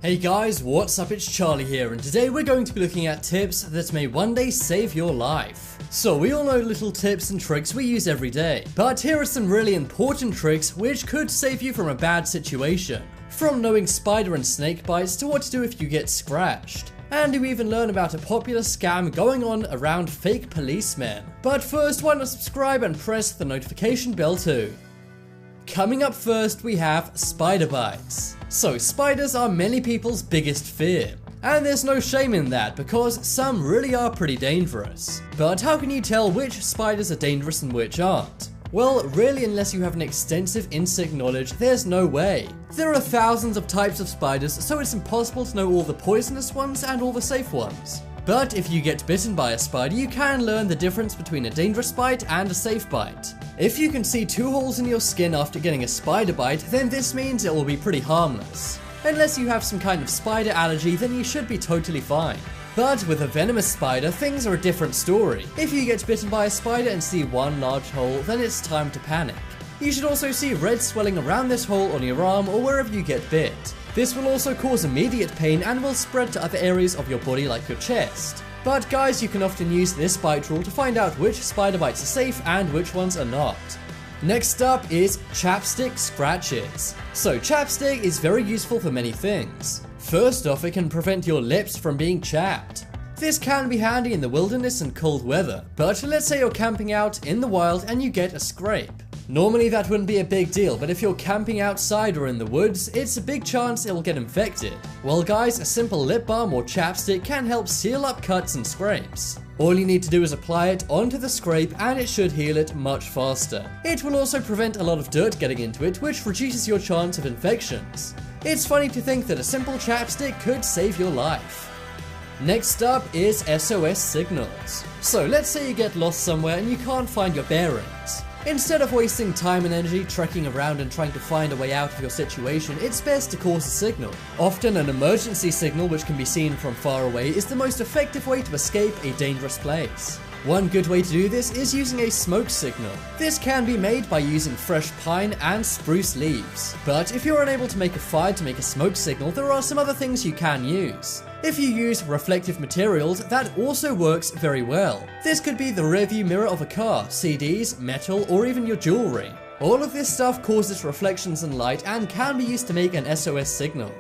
Hey guys, what's up? It's Charlie here, and today we're going to be looking at tips that may one day save your life. So we all know little tips and tricks we use every day, but here are some really important tricks which could save you from a bad situation. From knowing spider and snake bites to what to do if you get scratched. And you even learn about a popular scam going on around fake policemen. But first, why not subscribe and press the notification bell too. Coming up first, we have spider bites. So spiders are many people's biggest fear. And there's no shame in that because some really are pretty dangerous. But how can you tell which spiders are dangerous and which aren't? Well, really, unless you have an extensive insect knowledge, there's no way. There are thousands of types of spiders, so it's impossible to know all the poisonous ones and all the safe ones. But if you get bitten by a spider, you can learn the difference between a dangerous bite and a safe bite. If you can see 2 holes in your skin after getting a spider bite, then this means it will be pretty harmless. Unless you have some kind of spider allergy, then you should be totally fine. But with a venomous spider, things are a different story. If you get bitten by a spider and see 1 large hole, then it's time to panic. You should also see red swelling around this hole on your arm or wherever you get bit. This will also cause immediate pain and will spread to other areas of your body like your chest. But guys, you can often use this bite rule to find out which spider bites are safe and which ones are not. Next up is chapstick scratches. So chapstick is very useful for many things. First off, it can prevent your lips from being chapped. This can be handy in the wilderness and cold weather, but let's say you're camping out in the wild and you get a scrape. Normally that wouldn't be a big deal, but if you're camping outside or in the woods, it's a big chance it will get infected. Well guys, a simple lip balm or chapstick can help seal up cuts and scrapes. All you need to do is apply it onto the scrape and it should heal it much faster. It will also prevent a lot of dirt getting into it, which reduces your chance of infections. It's funny to think that a simple chapstick could save your life. Next up is SOS signals. So let's say you get lost somewhere and you can't find your bearings. Instead of wasting time and energy trekking around and trying to find a way out of your situation, it's best to cause a signal. Often an emergency signal which can be seen from far away is the most effective way to escape a dangerous place. One good way to do this is using a smoke signal. This can be made by using fresh pine and spruce leaves. But if you're unable to make a fire to make a smoke signal, there are some other things you can use. If you use reflective materials, that also works very well. This could be the rearview mirror of a car, CDs, metal, or even your jewelry. All of this stuff causes reflections and light and can be used to make an SOS signal.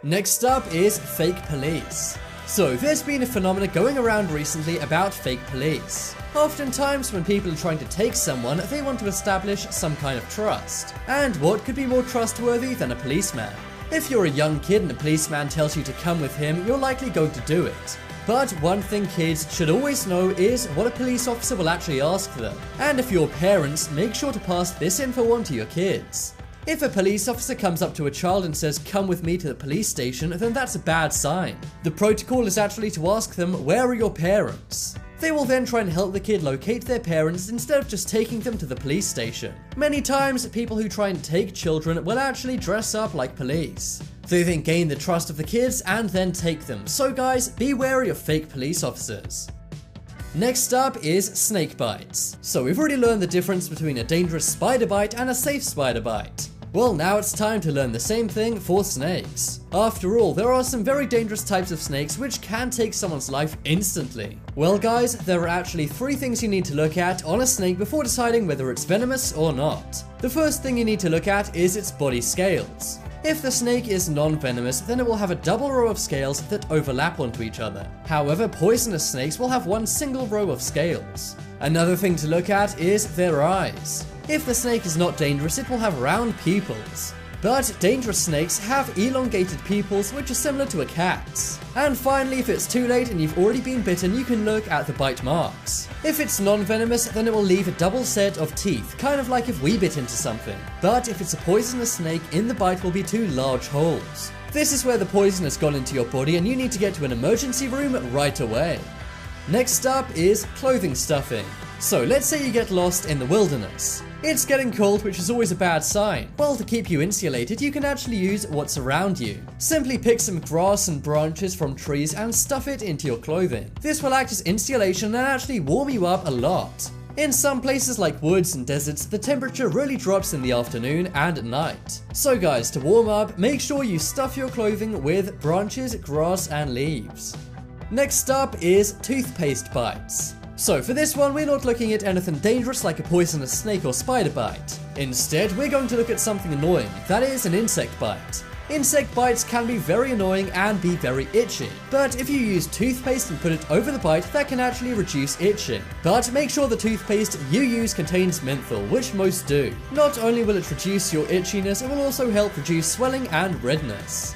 Next up is fake police. So there's been a phenomenon going around recently about fake police. Oftentimes when people are trying to take someone, they want to establish some kind of trust. And what could be more trustworthy than a policeman? If you're a young kid and a policeman tells you to come with him, you're likely going to do it. But one thing kids should always know is what a police officer will actually ask them. And if you're parents, make sure to pass this info on to your kids. If a police officer comes up to a child and says, "Come with me to the police station," then that's a bad sign. The protocol is actually to ask them, "Where are your parents?" They will then try and help the kid locate their parents instead of just taking them to the police station. Many times, people who try and take children will actually dress up like police. They then gain the trust of the kids and then take them. So guys, be wary of fake police officers. Next up is snake bites. So we've already learned the difference between a dangerous spider bite and a safe spider bite. Well, now it's time to learn the same thing for snakes. After all, there are some very dangerous types of snakes which can take someone's life instantly. Well guys, there are actually 3 things you need to look at on a snake before deciding whether it's venomous or not. The first thing you need to look at is its body scales. If the snake is non-venomous, then it will have a double row of scales that overlap onto each other. However, poisonous snakes will have one single row of scales. Another thing to look at is their eyes. If the snake is not dangerous, it will have round pupils. But dangerous snakes have elongated pupils which are similar to a cat's. And finally, if it's too late and you've already been bitten, you can look at the bite marks. If it's non-venomous, then it will leave a double set of teeth, kind of like if we bit into something. But if it's a poisonous snake, in the bite will be 2 large holes. This is where the poison has gone into your body and you need to get to an emergency room right away. Next up is clothing stuffing. So let's say you get lost in the wilderness. It's getting cold, which is always a bad sign. Well, to keep you insulated, you can actually use what's around you. Simply pick some grass and branches from trees and stuff it into your clothing. This will act as insulation and actually warm you up a lot. In some places like woods and deserts, the temperature really drops in the afternoon and at night. So guys, to warm up, make sure you stuff your clothing with branches, grass and leaves. Next up is toothpaste bites. So for this one, we're not looking at anything dangerous like a poisonous snake or spider bite. Instead, we're going to look at something annoying, that is an insect bite. Insect bites can be very annoying and be very itchy, but if you use toothpaste and put it over the bite, that can actually reduce itching. But make sure the toothpaste you use contains menthol, which most do. Not only will it reduce your itchiness, it will also help reduce swelling and redness.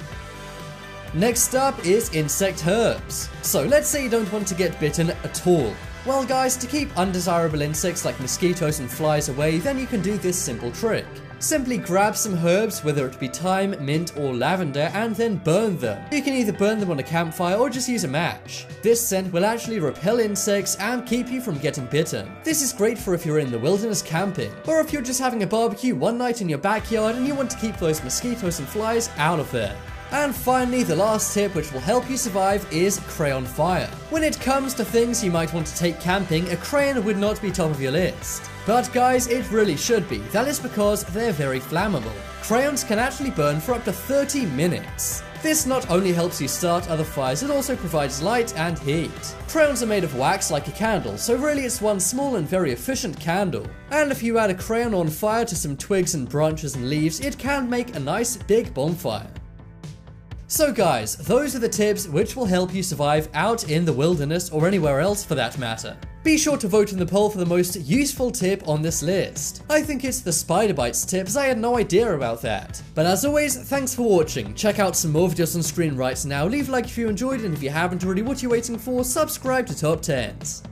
Next up is insect herbs. So let's say you don't want to get bitten at all. Well guys, to keep undesirable insects like mosquitoes and flies away, then you can do this simple trick. Simply grab some herbs, whether it be thyme, mint or lavender, and then burn them. You can either burn them on a campfire or just use a match. This scent will actually repel insects and keep you from getting bitten. This is great for if you're in the wilderness camping, or if you're just having a barbecue one night in your backyard and you want to keep those mosquitoes and flies out of there. And finally, the last tip which will help you survive is crayon fire. When it comes to things you might want to take camping, a crayon would not be top of your list. But guys, it really should be. That is because they're very flammable. Crayons can actually burn for up to 30 minutes. This not only helps you start other fires, it also provides light and heat. Crayons are made of wax like a candle, so really it's one small and very efficient candle. And if you add a crayon on fire to some twigs and branches and leaves, it can make a nice big bonfire. So guys, those are the tips which will help you survive out in the wilderness or anywhere else for that matter. Be sure to vote in the poll for the most useful tip on this list. I think it's the spider bites tip, as I had no idea about that. But as always, thanks for watching. Check out some more videos on screen right now. Leave a like if you enjoyed, and if you haven't already, what are you waiting for? Subscribe to Top 10s.